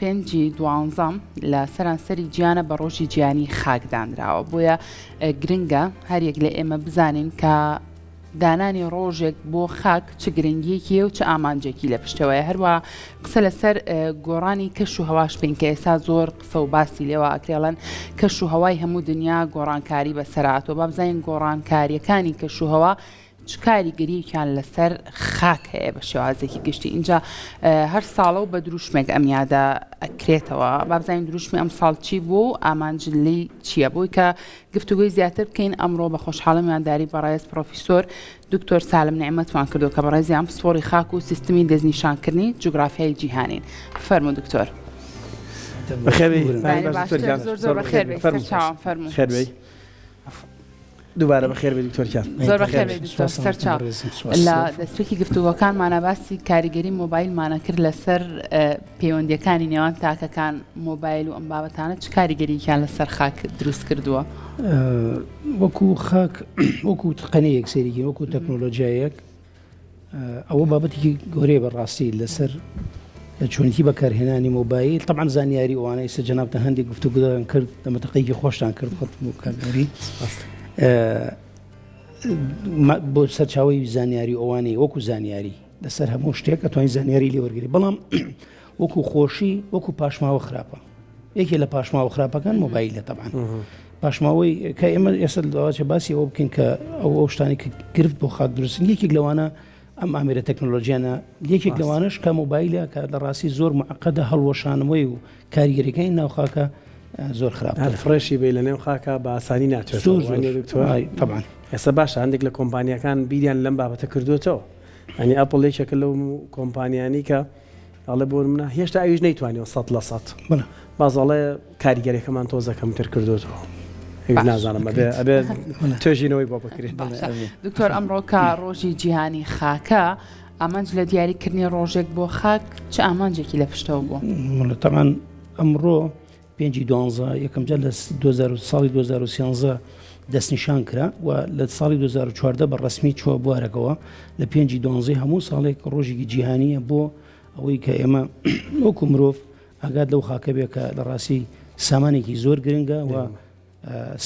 پێنجی دوانزەم لە سەرانسەری گیانە بە ڕۆژی گیانی خاکدانراوە بۆیە گرنگە هەریەک لە ئێمە بزانین کە دانانی ڕۆژێک بۆ خاک چ گرنگیەکی و چ ئامانجێکی لە پشتەوەیە. هەروە قسە لەسەر گۆڕانی کەش و هەواش بین کە ئێستا زۆر قسە و باسی لێوە ئەکرێڵەن کەش و هەوای هەموو دنیا گۆڕانکاری بەسەرهاتوە. با بزانین گۆڕانکاریەکانی کەش و هەوا چ کاریگەریەکیان لەسەر خاک هەیە بە شێوازێکی گشتی. اینجا هەر ساڵە و بە دروشمێک ئەمیادا ئەکرێتەوە. با بزانین دروشمی ئەم ساڵ چی بوو، ئامانجلی چییە؟ بۆی کە گفتوگوی زیاتر بکەین ئەمڕۆ بە خۆشحاڵی میانداری بەڕێز پرۆفیسۆر دکتۆر سالم نعمەتمان کردو کە بەڕێزیان پسپۆڕی خاک و سیستمی دەستنیشانکردنی جوگرافیای جیهانین. فەرموو دکتۆر. دووبارە بەخێر بێ دکتۆرکان. زۆر بەخێر بێ دکتۆر سەرچاو. لە دەستپێکی گفتوگۆکانمانە باسی کاریگەری مۆبایلمانە کرد لەسەر پەیوەندیەکانی نێوان تاکەکان مۆبایل و ئەم بابەتانە چ کاریگەریەکیان لەسەر خاک دروست کردووە؟ وەکو خاک وەکو قەنەیەک سەیرێکی وەکو تەکنۆلۆژیایەک ئەوە بابەتێکی گەورەیە بەڕاستی لەسەر چۆنیتی بەکارهێنانی مۆبایل. طبعا زانیاری ئەوانەی سەرجەنابتە هەندێک گفتوگۆیان کرد دەمەتەقەیەکی خۆشتان کرد بۆ کارگەری بۆ سەرچاوی زانیاری ئەوانەی وەکو زانیاری لەسەر هەموو شتێک ئەتوانین زانیاری لێ وەرگری. بەڵام وەکو خۆشی وەکو پاشماوە خراپە. یەکێ لە پاشماوە خراپەکان مۆبایلە. طبعا پاشماوەی کە ئێمە ئێستا داواچە باسی ئەوە بکەین کە ئەو شتانی کە گرفت بۆ خاک دروستن یەکێک لەوانە ئەم ئامێرە تەکنۆلۆژیانە یەکێک لەوانش کە مۆبایلە کە لە ڕاستی زۆر معقەدە هەڵوەشانەوەی و کاریگەریەکانی ناو خاکە زۆر خراپ فرێشی بێ لە نێو خاکە بە ئاسانی ناچێت. طبعا ئێستا باشە هەندێک لە کۆمپانیەکان بیریان لەم بابەتە کردوێتەوە. ئەنی ئەپڵ یەکێکە لەو کۆمپانیانی کە ئەڵێ بۆ منە هێشتا ئەویش نەیتوانێت 100% بازاڵێ کاریگەریەکەمان تۆزە کەمتر کردوێتەوە. نازانم ئەبێ توێژینەوەی بۆ بکرێت. دکتۆر ئەمڕۆ کە ڕۆژی جیهانی خاکە ئامانج لە دیاریکردنی ڕۆژێک بۆ خاک چه ئامانجێکی لە پشتەوە بوو؟ طبعا ئەمڕۆ پێنجی دوانزە یەکەم جار لە ساڵی 2013 دەستنیشان کرا و لە ساڵی 2014 بە ڕسمی چوە بوارەکەەوە لە پێنجی دوانزەی هەموو ساڵێک ڕۆژێکی جیهانیە بۆ ئەوەی کە ئێمە وەکو مرۆڤ ئاگات لەو خاکە بێ کە لە ڕاستی سامانێکی زۆر گرنگە و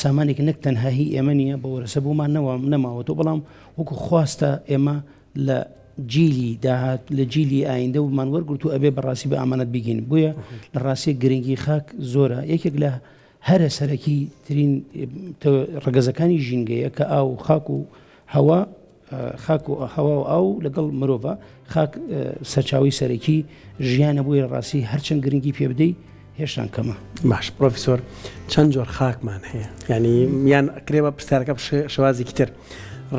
سامانێک نەک تەنهایی ئێمە نییە بە وەرەسە بوومان نەماوەتەوە. بەڵام وەکو خواستە ئێمە لە جیلی داهات لە جیلی ئایندە ومان وەرگرت و ئەبێ بەڕاستی بە ئامانەت بگین. بۆیە لە ڕاستی گرنگی خاک زۆرە. یەکێک لە هەرە سەرەکی ترین ڕگەزەکانی ژینگەیە کە ئاو خاک و هەوا خاک و هەوا و ئاو لەگەڵ مرۆڤە خاک سەرچاوی سەرەکی ژیانە. بووی لە ڕاستی هەرچەند گرنگی پێ بدەی هێشتان کەمە. باش پرۆفیسۆر چەند جۆر خاکمان هەیە؟ ینی میان کرێبە پرسیارەکە شێوازێکی تر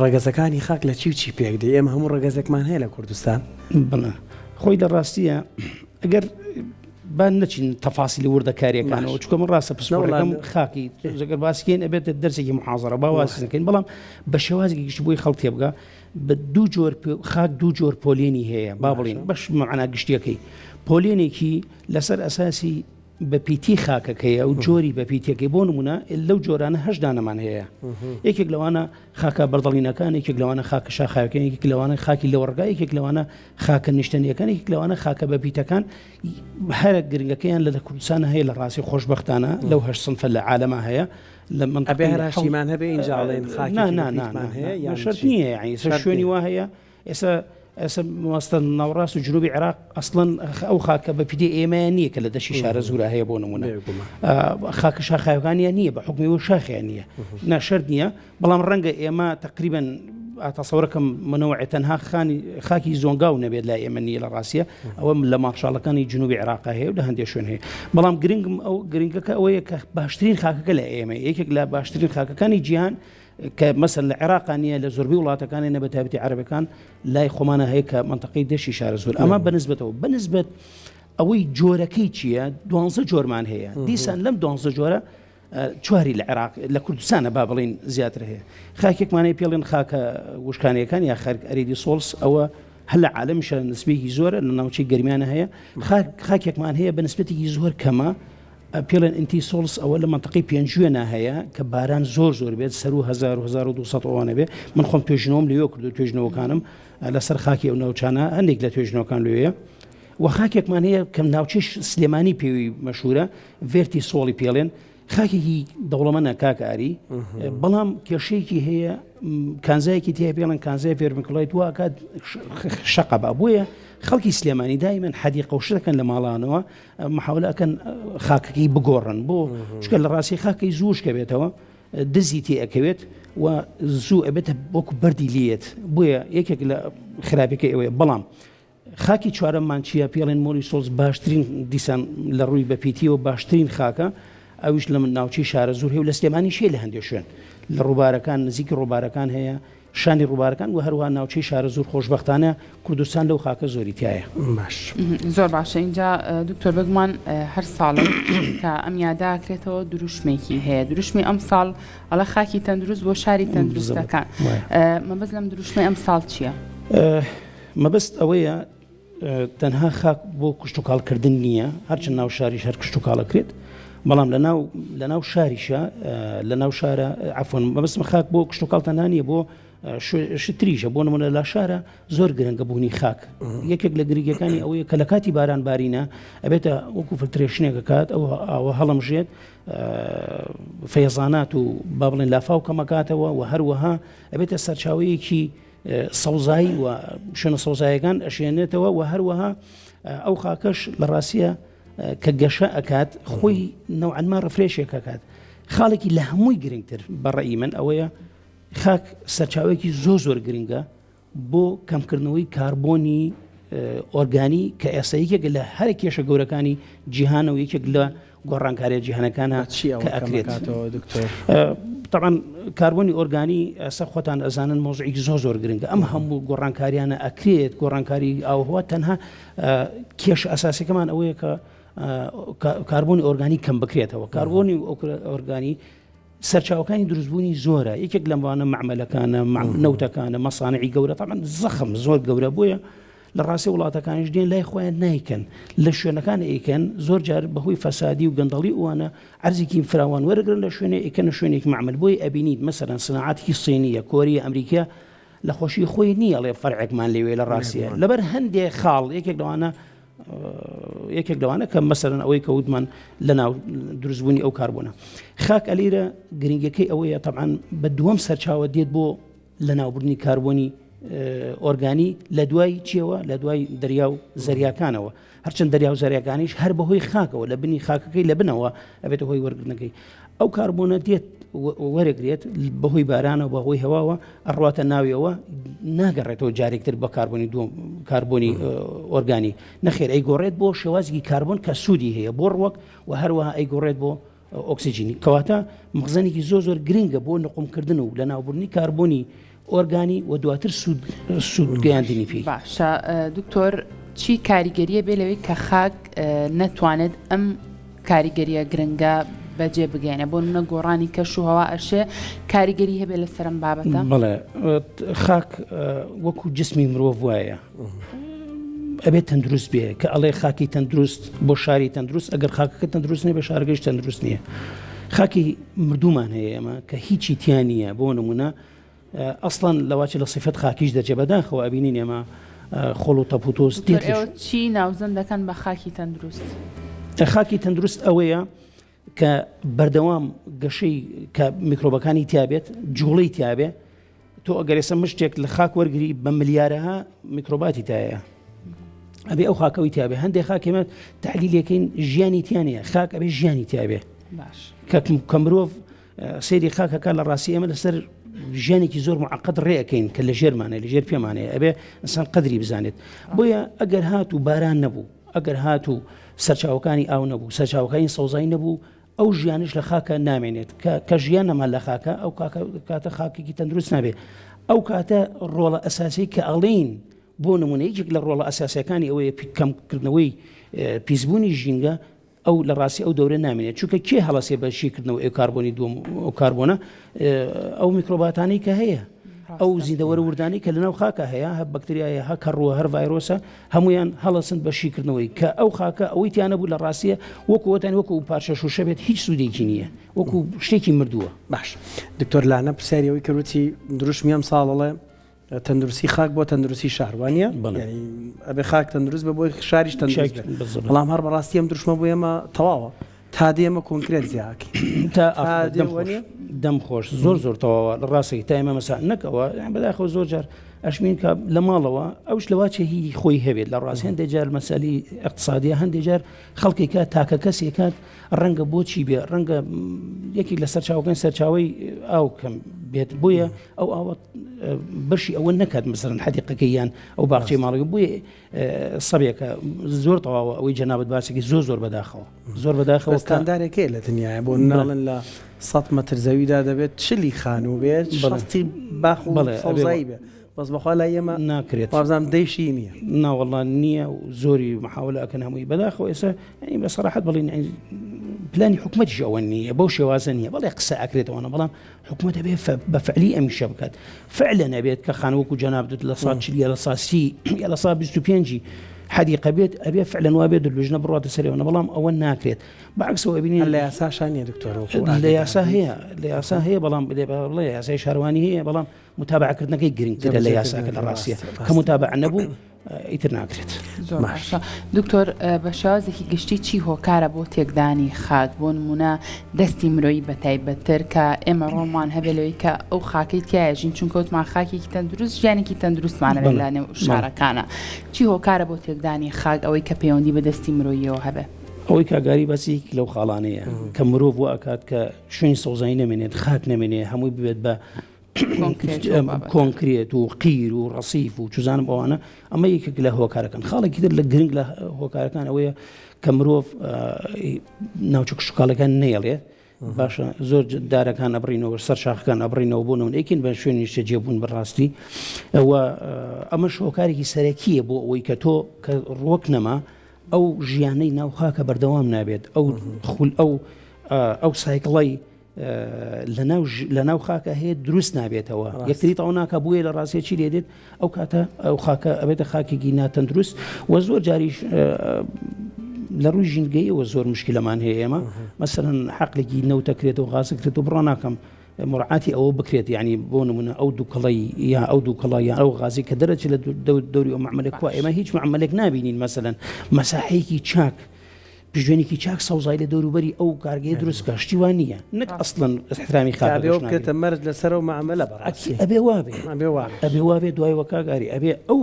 ڕگەزەکانی خاک لە چی و چی پێک دێ؟ ئێمە هەموو ڕگەزێکمان هەیە لە کوردستان. بڵێ خۆی لە ڕاستیە ئەگەر با نەچین تەفاسیلی وردەکاریەکانەوە چکۆ من ڕاستە پسپۆرەکەم خاکی زەگەر باسیکەین ئەبێتە دەرسێکی محازەرە باواسەکەین. بەڵام بە شێوازێکی گشت بۆی خەڵک تێبگا بە دوو جۆر خاک دوو جۆر پۆلێنی هەیە. با بڵێن بەش معنا گشتیەکەی پۆلێنێکی لەسەر ئەساسی بە پیتی خاکەکەیە و جۆری بە پیتەکەی. بۆ نمونە لەو جۆرانە هەشت دانەمان هەیە. یەکێک لەوانە خاکە بەردەڵینەکان، یەکێک لەوانە خاکە شاخاوەکان، یەکێک لەوانە خاکی لەوەڕگا، یەکێک لەوانە خاکە نیشتنیەکان، یەکێک لەوانە خاکە بە پیتەکان. هەرە گرنگەکەیان لە کوردستانە هەیە لە ڕاستی خۆشبەختانە لەو هەشت سنفە لە عالەمە هەیە. لە ئەبێ هەراشیمان هەبێ ئینجاڵێن خاکی هەیە شەرت نییە. یعنی شوێنی وا هەیە ئێستا ماستە ناوڕاست و جنوبی عێراق ئەسڵەن ئەو خاکە بە پیدی ئێمەیان نییە کە لە دەشی شارە زورە هەیە. بۆ نمونە خاکە شاخاوەکانیان نییە بە حکمی و شاخیان نییە. ناشرد نییە. بەڵام ڕەنگە ئێمە تقریبا ئاتەسەوەرەکەم منەوەی تەنها خاکی زۆنگاو نەبێت لا ئێمە نییە لە ڕاستیە. ئەوە لە ماڵشاڵەکانی جنوبی عێراق هەیە و لە هەندێک شوێن هەیە. بەڵام گرنگم ئەو گرنگەکە ئەوەیە کە باشترین خاکەکە لە ئێمە یەکێک لە باشترین خاکەکانی جیهان کە مەسەن لە عێراقانیە لە زۆربەی وڵاتەکانی نە بە تایبەتی عەرەبەکان لای خۆمانە هەیە کە منتەقەی دەشی شارە زۆر. ئەمە بەنسبەت ئەوەی جۆرەکەی چییە 12 جۆرمان هەیە. دیسان لەم 12 جۆرە چواری لە عێراق لە کوردستانە با بڵین زیاتر هەیە. خاکێکمانەیە پێڵێن خاکە وشکانیەکان یا خەرک ئەریدی سۆڵس ئەوە هەل لە عالەمیشە نسبێکی زۆرە لە ناوچەی گەرمیانە هەیە. خاکێکمان هەیە بە نسبەتێکی زۆر کەمە پێڵێن ئینتی سۆڵس ئەوە لە منتەقەی پێنجوێنە هەیە کە باران زۆر بێت سەر و 1200 ئەوانە بێ. من خۆم توێژنەوەم لێوە کردو توێژنەوەکانم لەسەر خاکی ئەو ناوچانە هەندێک لە توێژنەوەکان لێوەیە. و خاکێکمان هەیە کەم ناوچەی سلێمانی پێوی مەشهورە ڤێرتی سۆڵی پێڵێن خاکێکی دەوڵەمەندە کاکاری بەڵام کێشەیەکی هەیە کانزایەکی تیا پێڵێن کانزای ڤێرمیکوڵایت واکات شەقەبا بۆیە خەڵکی سلێمانی دایمەن حەدیقە و شتەکەن لە ماڵانەوە محاولەکەن خاکەکەی بگۆڕن بۆ چکە لە ڕاستی خاکەی زووشکە بێتەوە دزی تێ ئەکەوێت و زوو ئەبێتە وەکو بەردی لێت بۆیە یەکێک لە خراپەکە ئەوەیە بەڵام خاکی چوارەممان چیە پێڵێن مۆری سۆڵز باشترین دیسان لە ڕووی بەپیتیەوە باشترین خاکە ئەویش لە من ناوچەی شارە زۆر هەیە و لە سلێمانی شێ لە هەندێک شوێن لە ڕووبارەکان نزیکی ڕووبارەکان هەیە شانی ڕووبارەکان و هەروە ناوچەی شارە زۆر خۆشبەختانە کوردستان لەو خاکە زۆری تایە باش زۆر باشە اینجا دکتۆر بەگومان هەر ساڵن کە ئەم یاداکرێتەوە دروشمێکی هەیە دروشمی ئەم ساڵ ئەڵە خاکی تەندروست بۆ شاری تەندروستەکان مەبەست لەم دروشمی ئەم ساڵ چییە؟ مەبەست ئەوەیە تەنها خاک بۆ کشت و کاڵکردن نییە هەرچەند ناو شاریش هەر کشت و کاڵەکرێت بەڵام لە ناو شاریشە لە ناو شارە عفۆن مەبەستمە خاک بۆ کشت و کاڵتە نانیە بۆ شتریشە بۆ نمونە لە شارە زۆر گرنگە بوونی خاک یەکێک لە گریگەکانی ئەوەیە کە لە کاتی باران بارینە ئەبێتە وەکو فلترێشنێکە کات ئەوە هەڵەمژێت فەیزانات و با بڵێن لافاو کەمەکاتەوە و هەروەها ئەبێتە سەرچاوەیەکی سەوزایی و شوێنە سەوزایەکان ئەشێنێتەوە و هەروەها ئەو خاکەش لە ڕاستیە کە گەشە ئەکات خۆی نەوعەنما ڕفرێشێک ئەکات خاڵێکی لە هەمووی گرنگتر بەڕێی من ئەوەیە خاک سەرچاوێکی زۆر گرنگە بۆ کەمکردنەوەی کاربۆنی ئۆرگانی کە ئێساییەک لە هەر کێشە گەورەکانی جیهانە و یەکێک لە گۆڕانکاریە جیهانەکانە کە ئەکرێت طبعا کاربۆنی ئۆرگانی ئەسا خۆتان ئەزانن مۆزعێکی زۆر گرنگە ئەم هەموو گۆڕانکاریانە ئەکرێت گۆڕانکاری ئاوهەوا تەنها کێش ئەساسیەکەمان ئەوەیە کە کاربۆنی ئۆرگانی کەم بکرێتەوە کاربۆنی ئۆرگانی سەرچاوەکانی دروستبوونی زۆرە یەکێک لەمانە معمەلەکانە نەوتەکانە مەسانعی گەورە طبعا زەخم زۆر گەورە بووە لە ڕاستی وڵاتەکانیش دێن لای خۆیان نایکەن لە شوێنەکان ئەیکەن زۆر جار بەهۆی فەسادی و گەندەڵی ئەوانە عەرزێکی فراوان وەرەگرن لە شوێنێ ئەیکەنە شوێنێکی معمەل بۆی ئەبینیت مەسەلەن سناعەتی سینیە کۆریە ئەمریکا لە خۆشی خۆی نییە لێ فەرعێکمان لێوێ لە ڕاستیە لەبەر هەندێک خاڵ یەکێک لەوانە کە مەسەلەن ئەوەی کە وتمان لە ناو دروستبوونی ئەو کاربوونە خاک ئەلیرە گرنگەکەی ئەوەیە طبعا بە دووەم سەرچاوە دێت بۆ لە ناوبردنی کاربۆنی ئۆرگانی لە دوای چیەوە لە دوای دەریا و زەریاکانەوە هەرچەند دەریا و زەریاکانیش هەر بەهۆی خاکەوە لە بنی خاکەکەی لە بنەوە ئەبێتە هۆی وەرگرتنەکەی ئەو کاربۆنە دێت وەرەگرێت بەهۆی بارانە و بەهۆی هەواوە ئەڕواتە ناویەوە ناگەڕێتەوە جارێکتر بە کاربۆنی دووەم کاربۆنی ئۆرگانی نەخێر ئەیگۆڕێت بۆ شێوازی کاربۆن کە سوودی هەیە بۆ ڕوەک و هەروەها ئەیگۆڕێت بۆ ئۆکسیجینی کەواتە مەخزنێکی زۆر گرنگە بۆ نقومکردن و لە ناوبردنی کاربۆنی ئۆرگانی و دواتر سوود گەیاندنی پێی باشە دکتۆر چی کاریگەریە بێ لەوەی کە خاک نەتوانێت ئەم کاریگەریە گرنگە بەجێ بگەێنە بۆ منە گۆڕانی کەش و هەوا ئەشێ کاریگەری هەبێ لە سەرم بابەتە بڵێ خاک وەکو جسمی مرۆڤ وایە ئەبێت تەندروست بێ کە ئەڵێ خاکی تەندروست بۆ شاری تەندروست ئەگەر خاکەکە تەندروست نیە بە شارگەیش تەندروست نییە خاکی مردومان هەیە ئێمە کە هیچی تیانە بۆ نمونە ئەسڵان لەواچی لە صفەت خاکیش دەجێ بەداخەوە ئەبینین ئێمە خۆڵ و تەپوتۆس چی ناوزەن دەکەن بە خاکی تەندروست خاکی تەندروست ئەوەیە کە بەردەوام گەشەی کە میکرۆبەکانی تیابێت جوڵەی تیابێ تۆ ئەگەر ئێستا مشتێک لە خاک وەرگری بە ملیارەها میکرۆباتی تایە ئەبێ ئەو خاکەوەی تیابێ هەندێک خاکێمە تحلیلەکەین ژیانی تیانەیە خاک ئەبێ ژیانی تیابێ کە مرۆڤ سەیری خاکەکە لە ڕاستی ئێمە لەسەر ژیانێکی زۆر معقد ڕێەکەین کە لە ژێرمانە لە ژێر پێمانەیە ئەبێ ئەسان قەدری بزانێت بۆیە ئەگەر هات و باران نەبوو ئەگەر هات و سەرچاوەکانی ئاو نەبوو سەرچاوەکانی سەوزایی نەبوو ئەو ژیانش لە خاکە نامێنێت کە ژیان نەمان لە خاکە ئەو کاتە خاکێکی تەندروست نابێت ئەو کاتە ڕۆڵە ئەساسی کە ئەڵین بۆ نمونەیەک لە ڕۆڵە ئەساسیەکانی ئەوەیە کەمکردنەوەی پیسبوونی ژینگە ئەو لە ڕاستی ئەو دەورە نامێنێت چونکە کێ هەڵەسێ بە شیکردنەوە ئەو کاربۆنی دووەم ئەو کاربۆنە ئەو میکرۆباتانەی کە هەیە ئەو زیندەوەرە وردانی کە لەناو خاکە هەیە هە بەکتریایە هە کەڕووە هەر ڤایرۆسە هەمویان هەڵەسن بە شیکردنەوەی کە ئەو خاکە ئەوەی تیانە بوو لە ڕاستیە وەکووەتان وەکو پارچە شوشە بێت هیچ سوودێکی نییە وەکو شتێکی مردووە باش دکتۆر لانە پرسیاریەوەی کەروتی دروشمی ئەم ساڵڵێ تەندروستی خاک بۆ تەندروستی شاروانە ئەبێ خاک تەندروست بە بۆی شاریش تەندروست بەڵام هەر بەڕاستی ئەم دروشمە بۆ ئێمە تەواوە تا دێمە کۆنکرێت زیاکی تا دەم خۆش زۆر تەواوە لە ڕاستەی تا ئێمە مەسا نەکەوە بەداخەوە زۆر جار ئەشمین کە لە ماڵەوە ئەوش لەواچێهی خۆی هەبێت لە ڕاست هەندێک جار مەسەلی اقتصادیە هەندێک جار خەڵکی کات تاکە کەسێک کات ڕەنگە بۆچی بێ ڕەنگە یەکی لە سەرچاوەکان سەرچاوی ئاو کەم بێت بۆیە ئەو ئاوە بەشی ئەوە نەکات مەسەرەن حەدیقەکەی یان ئەو باخچەی ماڵەکە بۆیە سەبێکە زۆر تەواوە ئەوەی جەنابەت باسێکی زۆر بەداخەوە ستاندارێکەیە لە دنیاە بۆ ناڵن لە 100 مەتر زەویدا دەبێت چلی خان و بێت شەستی باخ و سەوزایی بێت بەس بەخوا لای ئێمە ناکرێت وابزانام دەیشی نییە ناوەڵڵان نییە و زۆری محاولە ئەکەن هەمووی بەداخەوە ئێستا ینی بە سەراحەت بڵین پلانی حکومەتیش ئەوە نییە بەو شێوازە نییە بەڵێ قسە ئەکرێتەوەنە بەڵام حکومەتە بێ بە فعلی ئەمیشە بکات فعلا نەبێت کە خانوەکو جەنابەت لە 140 لە 130 یا لە 125 حەدیقە بێت ئەبێ فعلا وابێت دلوژنە بڕاتە سەرێەوە بەڵام ئەوە ناکرێت بەعکسەوە ببینین لە یاساشانیە دکتۆر لە یاسا هەیە بەڵام بڵێ یاسای شاروانی هەیە بەڵام متابعکردنەکەی گرنگترە لە یاساکە لە ڕاستیە کە متابع نەبوو ئیتر ناکرێت. دکتۆر بە شێوازێکی گشتی چی هۆکارە بۆ تێکدانی خاک بۆ نمونە دەستی مرۆیی بە تایبەتتر کە ئێمە ڕۆڵمان هەبێلەوەی کە ئەو خاکەی تایەژین چونکەوتمان خاکێکی تەندروست ژیانێکی تەندروستمانە لە نێو شارەکانە چی هۆکارە بۆ تێکدانی خاک ئەوەی کە پەیوەندی بە دەستی مرۆییەوە هەبێ ئەوەی کاگاری بەسی لەو خاڵانەیە کە مرۆڤ بۆ ئەکات کە شوێنی سەوزایی نامێنێت خاک نامێنێ هەمووی ببێت بە کۆنکرێت و قیر و ڕەسیف و چزانم ئەوانە ئەمە یەکێک لە هۆکارەکان خاڵێکی تر لە گرنگ لە هۆکارەکان ئەوەیە کە مرۆڤ ناوچوک شقالەکان نێڵێت باشە زۆر دارەکان ئەبڕینەوە سەر شاخەکان ئەبڕینەوە بوونەوە ئەیکن بە شوێنی شەجێبوون بەڕاستی ئەوە ئەمە هۆکارێکی سەرەکیە بۆ ئەوەی کە تۆ کە ڕۆک نەما ئەو ژیانەی ناو خاکە بەردەوام نابێت ئەو سایکڵی لە ناو خاکە هەیە دروست نابێتەوە یەکتری تاو ناکە بووە لە ڕاستێکی لێ دێت ئەو کاتە ئەو خاکە ئەبێتە خاکێکی ناتەندروست و زۆر جاریش لە ڕووی ژینگەیەوە زۆر مشکلەمان هەیە ئێمە مەسەرەن حەقلێکی نەوتەکرێت و غازەکرێت و بڕۆ ناکەم مڕعاتی ئەوە بکرێت یعنی بۆ نمونە ئەو دووکەڵی یا ئەو دووکەڵی یا ئەو غازی کە دەرەچێت لە دەوری ئەو معاملێک وە ئێمە هیچ معاملێک نابینین مەسەرەن مەساحەیەکی چاک پژوێنێکی چاک سەوزای لە دەوروبەری ئەو کارگەی دروست کە شتیوان نییە نەک ئەسڵەن احترامی خاکێتە مەرج لەسەر و معاملە بەڕاستی ئەبێ وابێ دوای وە کاگاری ئەبێ ئەو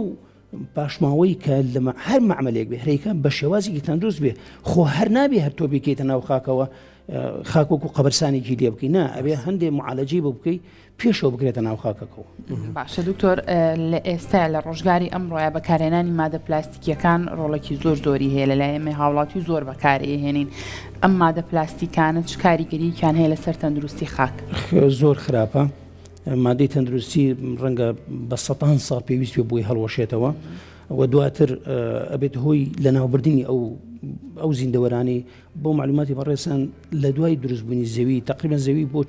پاشماوەی کە لە هەر معاملێک بێ هەرێکە بە شێوازێکی تەندروست بێ خۆ هەر نابێ هەر تۆ بکەیتە ناو خاکەوە خاکۆک و قەبرسانێکی لێ بکەی نا ئەبێ هەندێک معالەجی بۆ بکەی پێشەوە بگرێتە ناو خاکەکەەوە. باشە دکتۆر لە ئێستا لە ڕۆژگاری ئەمڕۆیە بەکارهێنانی مادە پلاستیکیەکان ڕۆڵێکی زۆری هەیە لە لای ئێمە هاوڵاتی زۆر بەکارهێنین ئەم مادە پلاستیکانە چ کاریگەرییان هەیە لەسەر تەندروستی خاک زۆر خراپە مادەی تەندروستی ڕەنگە بە 100 ساڵ پێویست بۆی هەڵوەشێتەوە و دواتر ئەبێت هۆی لە ناوبردننی ئەو زیندەوەرانی بۆ معلوماتی بەڕێسان لە دوای دروستبوونی زەوی تقریبا زەوی بۆ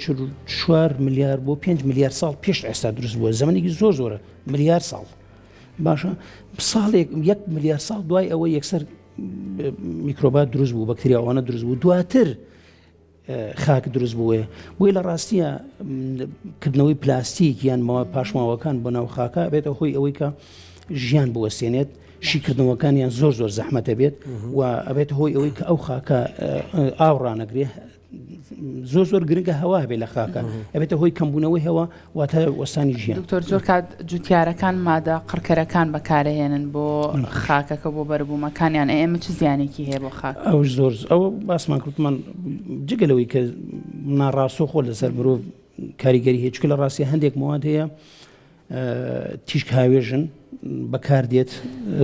4 میلیارد بۆ 5 میلیارد ساڵ پێش ئێستا دروست بووە زەمانێکی زۆرە میلیارد ساڵ باشە ساڵێک 1 میلیارد ساڵ دوای ئەوە یەکسەر میکرۆبات دروست بوو بەکتریاوانە دروست بوو دواتر خاک دروست بووە بۆی لە ڕاستیە کردنەوەی پلاستیک یان پاشماوەکان بۆ ناو خاکە بێتە هۆی ئەوەی کە ژیان بوەستێنێت شیکردنەوەکانیان زۆر زەحمەتە بێت و ئەبێت هۆی ئەوەی کە ئەو خاکە ئاوڕانەگرێ زۆر گرنگە هەوا هەبێت لە خاکە ئەبێتە هۆی کەمبوونەوەی هەوە واتە وەستانی ژیان. دکتۆر زۆر کات جوتیارەکان مادە قڕکەرەکان بەکارهێنن بۆ خاکەکە بۆ بەربوومەکانیان ئێمە چ زیانێکی هەیە بۆ خاک ئەو زۆر ئەوە باسمان کردمان جگەلەوەی کە ناڕاستۆ خۆ لەسەر مرۆڤ کاریگەری هیچ لە ڕاستی هەندێک مواد هەیە تیشک هاوێژن بەکاردێت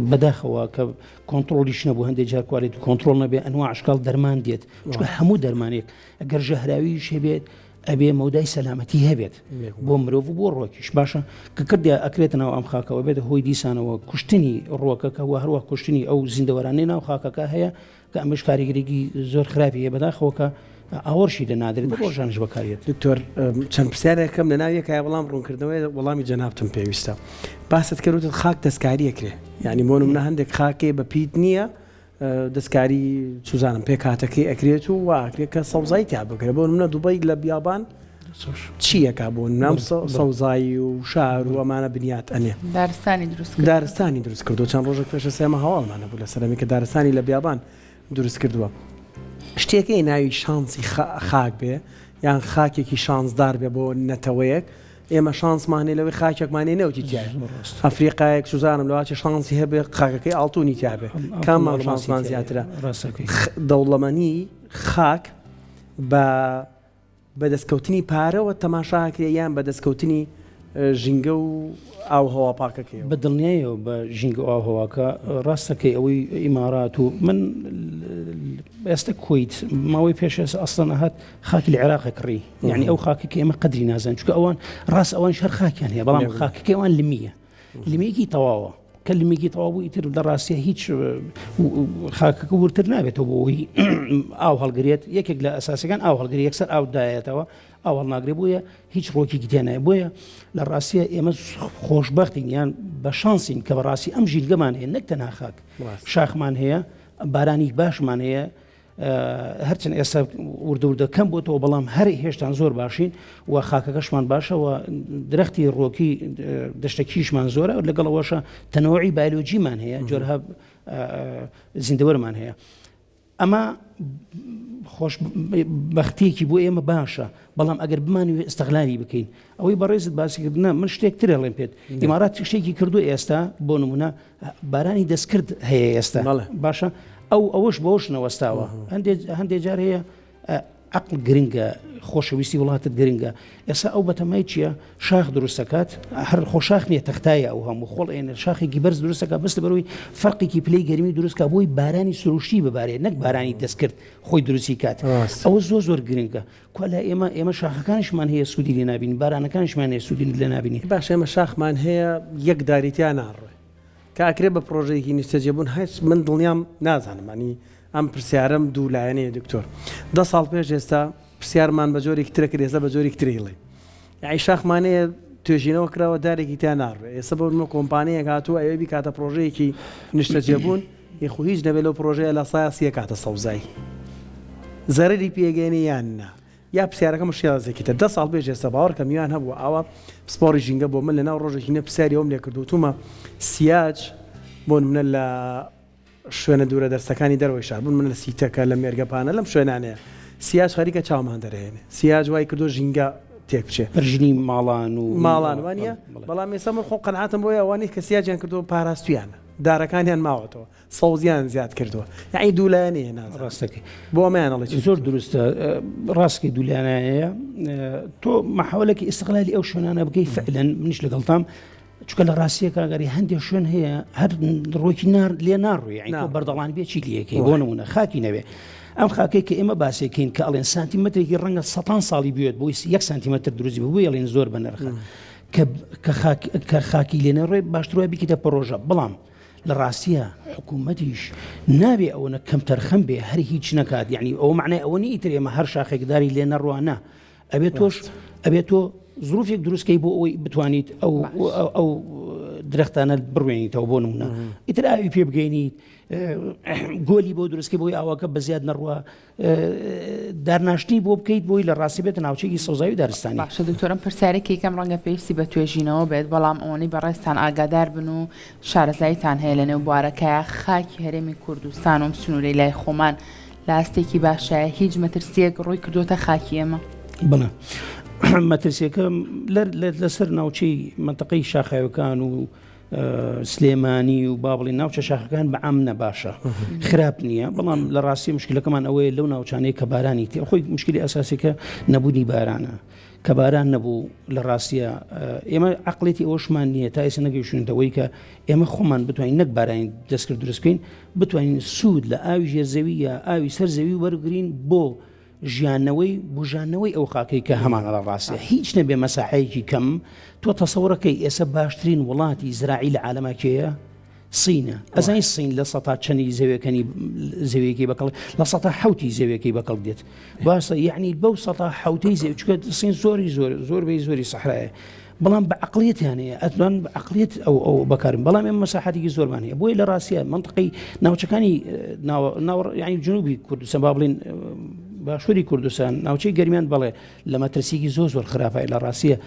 بەداخەوە کە کۆنتترۆلیش نەبوو هەندێک جارکوارێت کۆنتترۆل نەبێ ئەنواع عشکال دەرمان دێت چکە هەموو دەرمانێک ئەگەر ژەهراویش هەبێت ئەبێ مەودای سەلامەتی هەبێت بۆ مرۆڤ بۆ ڕۆکیش باشە کە کردیا ئەکرێتەوە ئەم خاکەوە بێت هۆی دیسانەوە کوشتنی ڕۆکەکە و هەروە کوشتنی ئەو زیندەوەرانەی ناو خاکەکە هەیە کە ئەمەش کاریگەرێکی زۆر خراپی هەیە بەداخەوەکە ئاوەڕشی لە نادرێت ڕۆژانش بەکارێت. دکتۆر چەند پرسیارێکم لە ناویەکە بەڵام ڕوونکردنەوەی وەڵامی جەنابتم پێویستە باست کردوت خاک دەستکاریەکرێ ینی بۆ منە هەندێک خاکێ بە پیت نییە دەستکاری چوزانم پێک هاتەکەی ئەکرێت و واکرێت کە سەوزای تا بکرێت بۆ منە دووبەی لە بیابان چیەکە بوون نام سەوزایی و شار و ئەمانە بنیات ئەنێ دارستانی دروست کردو چەند ڕۆژێک پێشە سێمە هەواڵمانە بوو لە سەرمی کە دارستانی لە بیابان دروست کردووە شتێکی ناوی شانسی خاک بێ یان خاکێکی شانسدار بێ بۆ نەتەوەیەک ئێمە شانسمانێ لەوەی خاکێکمانێ نەوتی تیا ئەفریقایەک سوزانم لەواچە شانسی هەبێ خاکەکەی ئاڵتونی تیاابێ کاممان شانسمان زیاترە دەوڵەمەنی خاک بە دەستکەوتنی پارەوە تەماشاکرێ یان بە دەستکەوتنی ژینگە و ئاوهەوا پاکەکەی بە دڵنیایەوە بە ژینگە و ئاوهەواکە ڕاستەکەی ئەوەی ئیمارات و من ئێستا کویت ماوەی پێش ئەسڵەن هات خاکی لە عێراقی کڕی یعنی ئەو خاکەکە ئێمە قەدری نازان چونکە ئەوان ڕاست ئەوان شەر خاکیان هەیە بەڵام خاکەکەی ئەوان لمیە لمیەکی تەواوە کە لمیەکی تەواو بوو ئیتر لە ڕاستیە هیچ خاکەکە ورتر نابێتەوە بۆی ئاو هەڵگرێت یەکێک لە ئەساسەکان ئاو هەڵگری یەکسەر ئاو دایەتەوە ئاوەڵ ناگرێ بووە هیچ ڕۆکی تێنایە بۆیە لە ڕاستیە ئێمە خۆشبەختین یان بە شانسین کە بەڕاستی ئەم ژیلگەمان هەیە نەک تەنها خاک شاخمان هەیە بارانی باشمان هەیە هەرچەند ئێستا وردە کەم بۆتەوە بەڵام هەر هێشتان زۆر باشین و خاکەکەشمان باشەوە درەختی ڕۆکی دەشتەکیشمان زۆرە لەگەڵەوەشە تەنەوەعی بایۆلۆجیمان هەیە جۆرها زیندەوەرمان هەیە ئەمە خۆشبەختیەکی بۆ ئێمە باشە بەڵام ئەگەر بمانوێ ئستەغلالی بکەین ئەوەی بەڕێزت باسیکردنە من شتێکتر ئەڵێم پێت ئیمارات شتێکی کردو ئێستا بۆ نمونە بارانی دەستکرد هەیە ئێستا باشە ئەوەش بەوەش نەوەستاوە هەندێک جار هەیە عقل گرنگە خۆشەویستی وڵاتت گرنگە ئێستا ئەو بەتەمای چییە شاخ دروستەکات هەر خۆشاخ نیە تەختایە ئەو هەموو خۆڵ ئێنە شاخێکی بەرز دروستەکە بەست بەرەوەی فەرقێکی پلەی گەرمی دروستکە بۆی بارانی سروشتی ببارێت نەک بارانی دەستکرد خۆی دروستی کات ئەوە زۆر گرنگە کو لە ئێمە شاخەکانشمان هەیە سوودی لێ نابینی بارانەکانشمان هەیە سوودی لێ نابینی باش ئێمە شاخمان هەیە یەک داریتیان ناڕێ کاکرێ بە پرۆژەیەکی نیشتەجێبوون هەیە من دڵنیام نازانمانی ئەم پرسیارم دوولایەنەیە دکتۆر 10 ساڵ پێش ئێستا پرسیارمان بە جۆرێکی ترە کرد ئێستا بە جۆرێکی ترێڵێ یعنی شاخمانەیە توێژینەوە کراوە دارێکی تا ناڕێ ئێستا بۆ کۆمپانیەک هاتووە ئەوێ بیکاتە پرۆژەیەکی نیشتەجێبوون یخو هیچ نەبێت لەو پرۆژەیە لە سایەسی کاتە سەوزایی زەرری پێگەێنی یان نا یا پرسیارەکە مشکلاتێکی تر 10 ساڵ پێش ئێستا باوەڕکە میوان هەبوو ئاوا سپۆڕی ژینگە بۆ من لەناو ڕۆژێکی نە پرسیاری ئەوم لێ کردوتومە سیاج بۆ منە لە شوێنە دوورە دەرسەکانی دەرەوەی شار بوون من لە سیتەکە لە مێرگەپانە لەم شوێنانەیە سیاج خەریکە چاومان دەرێنێ سیاج وای کردو ژینگە تێک بچێ پرژنی ماڵان و ماڵانوانە بەڵام ئێستا من خۆ قەنعاتم بۆیە ئەوانەی کە سیاجیان کردو پاراستویانە دارەکانیان ماوەتەوە سەوزیان زیاد کردووە یعنی دوولایەنەیە ڕاستەکەی بۆ ئەمەیانەڵێ زۆر دروستە ڕاستکی دوولایەنەیە تۆ محاولێکی ئیستیغلالی ئەو شوێنانە بگەی فعلەن منیش لەگەڵتام چونکە لە ڕاستیە کاگەری هەندێک شوێن هەیە هەر ڕۆکی لێ ناڕووی یعنی تۆ بەردەڵان بێ چی لەکەی بۆ نمونە خاکی نەبێ ئەم خاکەی کە ئێمە باسێکین کە ئەڵێن سانتیمەتێکی ڕەنگە 100 ساڵی بێت بۆی 1 سانتیمەتر دروستی بووی ئەڵێن زۆر بەنرخە کە خاکی لێنەڕێ باشترە بیکەیتە پرۆژە بەڵام لە ڕاستیە حکوومەتیش نابێ ئەوەنە کەم تەرخەم بێ هەر هیچ نەکات یعنی ئەو معنای ئەوە نیتر ئێمە هەر شاخێکداری لێ نەڕوانە ئەبێت تۆش ئەبێت تۆ زروفێک دروستکەی بۆ ئەوەی بتوانیت ئەو درەختانە بڕوێنیتەوە بۆ نمونە ئیتر ئاوی پێ بگەینیت گۆلی بۆ دروستکە بۆی ئاواکە بە زیاد نەڕوە دارناشتنی بۆ بکەیت بۆی لە ڕاستی بێت ناوچێکی سەوزایی و دارستانی باشە دکتۆرم پرسیارێکی کەم ڕەنگە پێویستی بە توێژینەوە بێت بەڵام ئەوەی بەڕێستان ئاگادار بن و شارەزاییتان هەیە لە نێو بوارەکەیە خاکی هەرێمی کوردستان و سنوورەی لای خۆمان لە ئاستێکی باشایە هیچ مەترسیەک ڕووی کردوتە خاکی ئێمە بڵێ مەترسیەکە لەسەر ناوچەی منتەقەی شاخەوەکان و سلێمانی و بابڵی ناوچە شاخەکان بەعام نەباشە خراپ نییە بەڵام لە ڕاستی مشکلەکەمان ئەوەیە لەو ناوچانەیە کە بارانی تێ خۆی مشکلی ئەساسیکە نەبوونی بارانە کە باران نەبوو لە ڕاستیە ئێمە عقلێتی ئەوشمان نییە تا ئێستا نەگەیشتنەوەی کە ئێمە خۆمان بتوانین نەک بارانی دەستکرد دروستکەین بتوانین سوود لە ئاوی ژێرزەوی یا ئاوی سەرزەوی وەرگرین بۆ ژیانەوەی بژانەوەی ئەو خاکەی کە هەمانە لە ڕاستە هیچ نەبێ مەساحەیەکی کەم تۆ تەسەوڕەکەی ئێستا باشترین وڵاتی زراعی لە عالەمەکەیە سینە ئەزای سین لە سەتا چەندی زەویەکەنی زەویەکەی بەکەڵ لە سەتا حوتی زەویەکەی بەکەڵ دێت باشە یعنی بەو سەتا حوتەی زەوی چکە سین زۆری سەحرایە بەڵام بە عقلیەتیانەیە ئەتوان بە عقلیەت ئەو بەکارن بەڵام ئێمە مەساحەتێکی زۆرمان هەیە بۆی لە ڕاستیە منتەقەی ناوچەکانی یعنی جنوبی کوردستان با بڵێن باشووری کوردستان ناوچەی گەرمیان بەڵێ لە مەترسیی زۆر خراپە لە ڕاستیە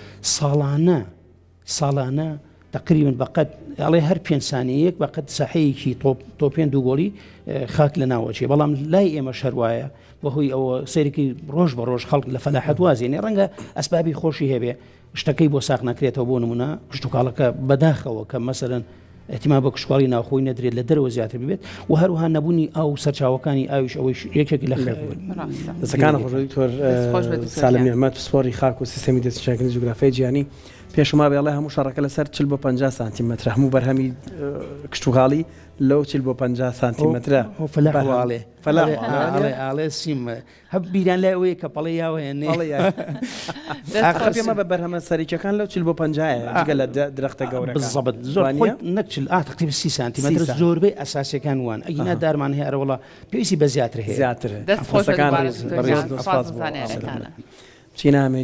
ساڵانە تقریبا بەقەت ئەڵێ هەر 5 سانیەک بەقەت سەحەیەکی تۆپێن دوو گۆڵی خاک لە ناوەچێ بەڵام لای ئێمە شەروایە بەهۆی ئەوە سەیرێکی ڕۆژ بە ڕۆژ خەڵک لە فەلاحەت وازێنێ ڕەنگە ئەسبابی خۆشی هەبێ شتەکەی بۆ ساق نەکرێتەوە بۆ نمونە کشتتوکاڵەکە بەداخەوە کە مەسەرەن احتیمال بە کشتکاڵی ناوخۆی نەدرێت لە دەرەوە زیاتر ببێت و هەروها نەبوونی ئەو سەرچاوەکانی ئاویش ئەوەی یەکێکی لە دەستەکان خۆشەوی تۆر سالمی ئەحمەد پسپۆری خاک و سیستەمی دەستنیشانکردنی جوگرافیای جیهانی پێشما بێڵێ هەموو شەڕەکە لەسەر 40 بۆ 50 سانتیمەتر هەموو بەرهەمی کشتتوغاڵی لەو 40 بۆ 50 سانتیمەترە فەلاڵێ سیم هەب بیران لای ئەوەیە کە پەڵی یاوەیە پێمە بە بەرهەمە سەریکەکان لەو 40 بۆ 50 جگە لە درەختە گەورە بزەبت زۆر نەکچل تقریبا 30 سانتیمەتر زۆربەی ئەساسیەکان وان ئەگینا دارمان هەیە ئەرەوەڵا پێویستی بە زیاتر هەیە زیاتر دەستخۆشەکان چی نامێت